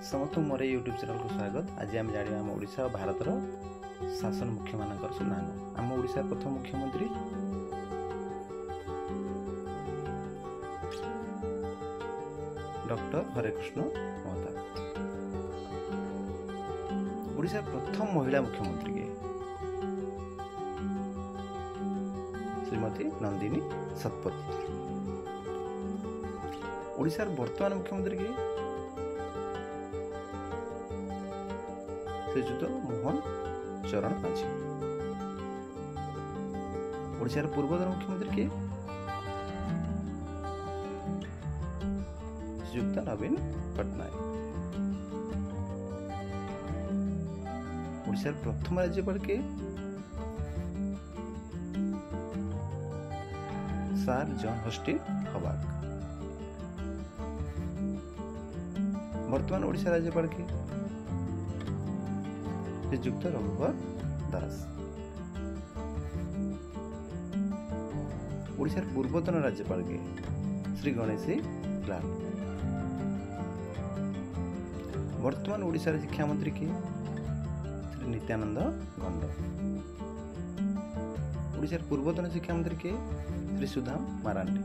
समस्त मोर YouTube channel को स्वागत। आज आम जाना आम ओडिशा और भारतर शासन मुख्य मान सब नाम। आम ओडिशा प्रथम मुख्यमंत्री डॉक्टर हरेकृष्ण महताब। ओडिशा प्रथम महिला मुख्यमंत्री के श्रीमती नंदिनी शतपथी। ओडिशार वर्तमान मुख्यमंत्री के श्रीजुत मोहन चरण माझी। ओडिशार पूर्वतन मुख्यमंत्री के श्रीयुक्त नवीन पट्टनायक। ओडिशार प्रथम राज्यपाल के सर जॉन हस्टिन हवाक। वर्तमान ओडिशा राज्यपाल के श्रीयुक्त रघुवर दास। ओडिशार पूर्वतन राज्यपाल के श्री गणेशी लाल। वर्तमान ओडिशार शिक्षा मंत्री के श्री नित्यानंद गंड। ओडिशार पूर्वतन शिक्षा मंत्री के श्री सुदाम मारांडी।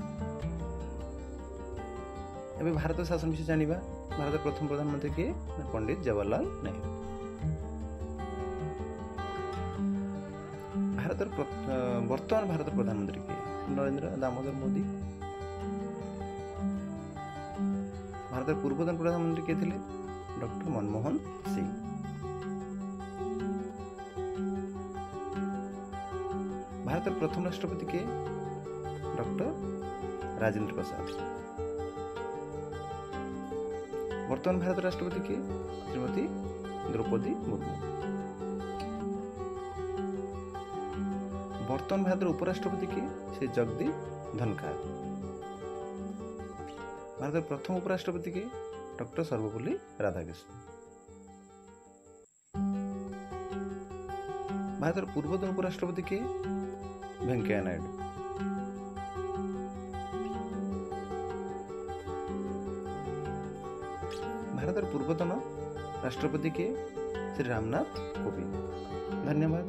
एवं भारत शासन विषय जानिबा। भारत प्रथम प्रधानमंत्री के पंडित जवाहरलाल नेहरू। वर्तमान भारत प्रधानमंत्री के नरेंद्र दामोदर मोदी। भारत पूर्वतन प्रधानमंत्री के थे डॉक्टर मनमोहन सिंह। भारत प्रथम राष्ट्रपति के डॉक्टर राजेंद्र प्रसाद। वर्तमान भारत राष्ट्रपति के श्रीमती द्रौपदी मुर्मू। वर्तमान भारत उपराष्ट्रपति के श्री जगदीप धनखड़। भारत प्रथम उपराष्ट्रपति के डॉक्टर सर्वपल्ली राधाकृष्ण। भारत पूर्वतन उपराष्ट्रपति के वेंकैया नायडू। भारत पूर्वतन राष्ट्रपति के श्री रामनाथ कोविंद। धन्यवाद।